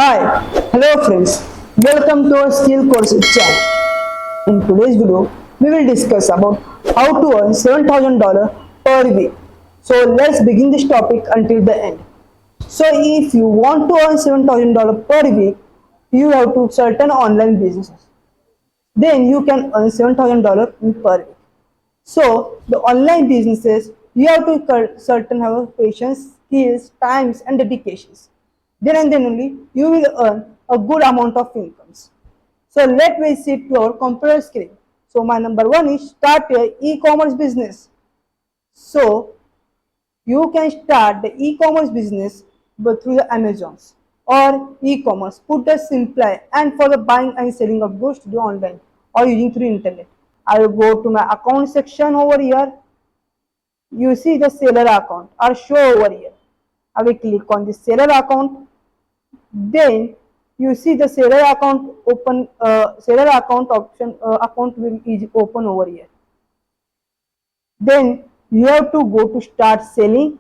Hi, hello friends. Welcome to our skill courses channel. In today's video, we will discuss about how to earn $7,000 per week. So let's begin this topic until the end. So if you want to earn $7,000 per week, you have to certain online businesses. Then you can earn $7,000 per week. So the online businesses, you have to certain have patience, skills, times, and dedications. Then and then only you will earn a good amount of incomes. So let me sit to our computer screen. So my number one is start your e-commerce business. So you can start the e-commerce business but through the Amazons or e-commerce. Put the simply and for the buying and selling of goods to do online or using through internet. I will go to my account section over here. You see the seller account or show over here. I will click on the seller account. Then you see the seller account open. Seller account option account will is open over here. Then you have to go to start selling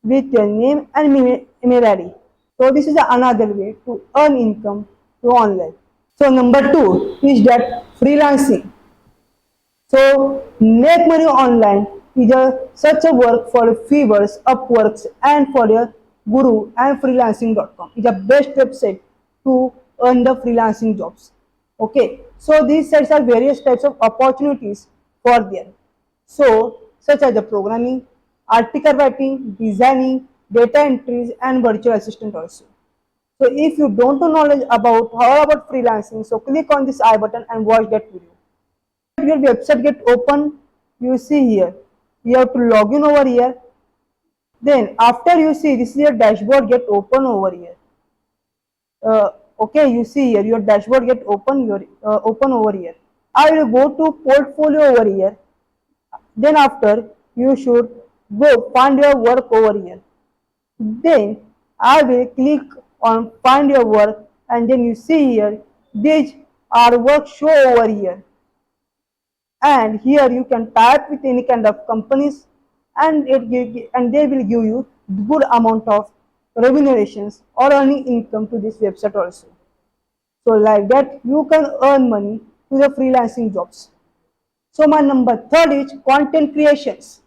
with your name and email ID. So this is another way to earn income to online. So number two is that freelancing. So make money online is such a work for Fiverr, Upworks, and for your Guru and freelancing.com. It's the best website to earn the freelancing jobs. Okay, so these sites are various types of opportunities for them. So such as the programming, article writing, designing, data entries, and virtual assistant also. So if you don't know knowledge about how about freelancing, so click on this I button and watch that video. Your website get open, you see here. You have to log in over here. Then after you see this is your dashboard get open over here. Okay, you see here your dashboard get open your open over here. I will go to portfolio over here. Then after you should go find your work over here. Then I will click on find your work and then you see here these are work show over here. And here you can type with any kind of companies and they will give you good amount of remunerations or earning income to this website also. So like that you can earn money to the freelancing jobs. So my number third is content creations.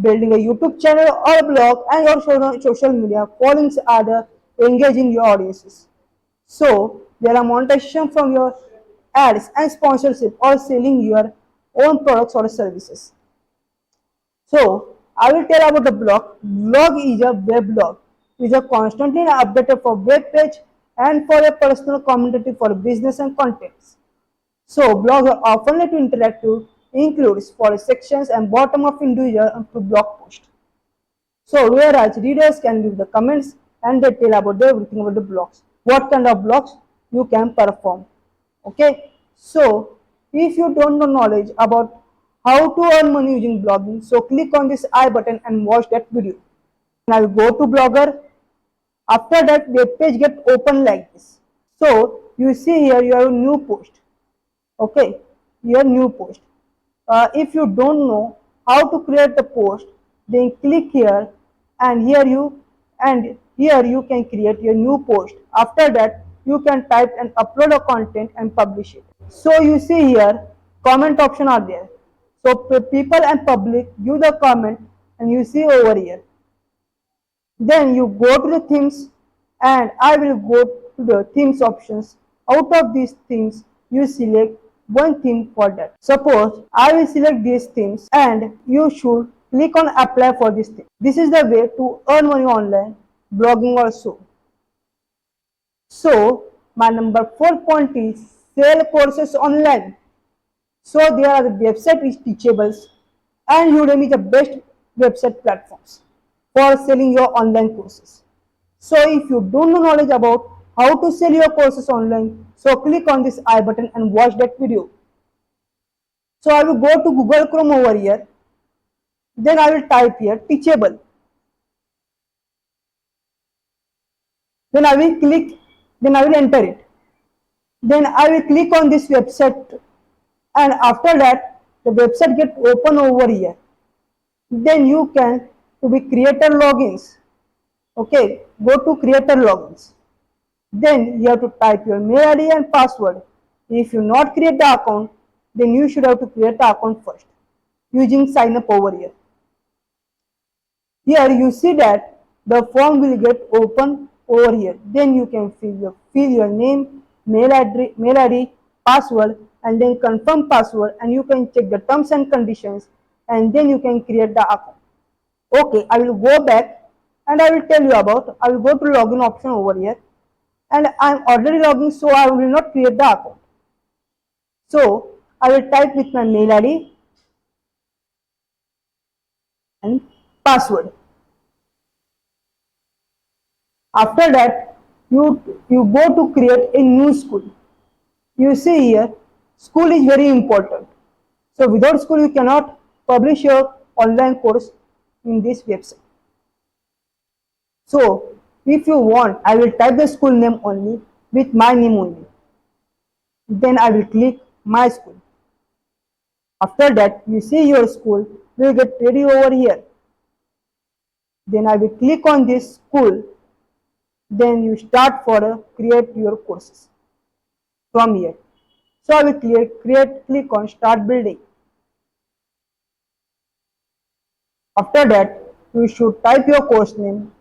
Building a YouTube channel or blog and your social media followings are the engaging your audiences. So there are monetization from your ads and sponsorship or selling your own products or services. So I will tell about the blog. Blog is a web blog. It is a constantly updated for web page and for a personal community for business and contents. So blogs are often to interactive, includes for sections and bottom of individual to blog post. So whereas readers can give the comments and they tell about everything about the blogs. What kind of blogs you can perform. Okay. So if you don't know knowledge about how to earn money using blogging, so click on this I button and watch that video. Now go to Blogger. After that web page get open like this. So you see here you have a new post. Okay, your new post. If you don't know how to create the post, then click here and here you can create your new post. After that you can type and upload a content and publish it. So you see here comment option are there. So people and public give the comment and you see over here. Then you go to the themes and I will go to the themes options. Out of these themes you select one theme for that. Suppose I will select these themes and you should click on apply for this theme. This is the way to earn money online, blogging also. So my number 4 point is sell courses online. So there are the website is teachables and Udemy is the best website platforms for selling your online courses. So if you don't know knowledge about how to sell your courses online, so click on this I button and watch that video. So I will go to Google Chrome over here. Then I will type here teachable. Then I will enter it. Then I will click on this website and after that the website get open over here. Then you can to be creator logins. Okay, go to creator logins. Then you have to type your mail ID and password. If you not create the account, then you should have to create the account first using sign up over here. Here you see that the form will get open over here. Then you can fill your name, mail ID, password, and then confirm password, and you can check the terms and conditions, and then you can create the account. Okay, I will go back and I will tell you about. I will go to login option over here, and I am already logging, so I will not create the account. So I will type with my mail ID and password. After that, you go to create a new school. You see here, school is very important. So without school, you cannot publish your online course in this website. So if you want, I will type the school name only with my name only. Then I will click my school. After that, you see your school will get ready over here. Then I will click on this school. Then you start for create your courses from here. So I will click on start building. After that, you should type your course name,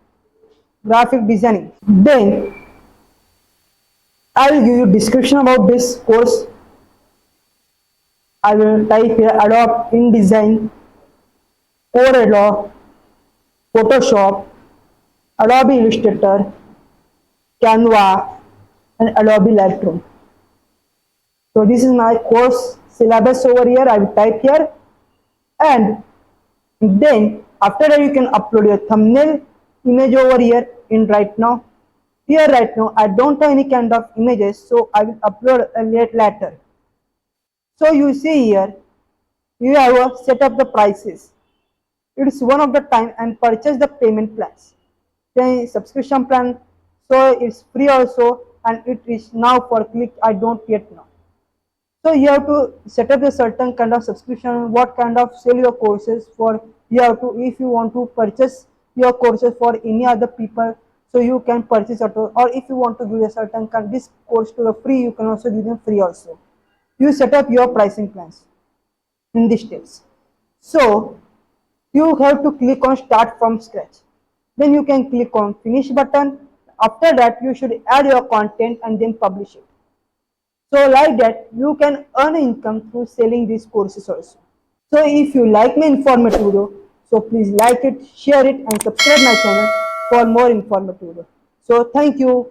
graphic designing. Then I will give you description about this course. I will type here Adobe InDesign, Corel, Photoshop, Adobe Illustrator, Canva, and Adobe Lightroom. So this is my course syllabus over here. I will type here, and then after that you can upload your thumbnail image over here in right now. Here right now I don't have any kind of images, so I will upload a later. So you see here, you have set up the prices. It's one of the time and purchase the payment plans. Then subscription plan, so it's free also, and it is now for click. I don't yet know. So you have to set up a certain kind of subscription, what kind of sell your courses for. You have to, if you want to purchase your courses for any other people, so you can purchase it, or if you want to give a certain kind this course to the free, you can also give them free also. You set up your pricing plans in these steps. So you have to click on start from scratch. Then you can click on finish button. After that, you should add your content and then publish it. So like that, you can earn income through selling these courses also. So if you like my informative video, so please like it, share it, and subscribe my channel for more informative video. So thank you.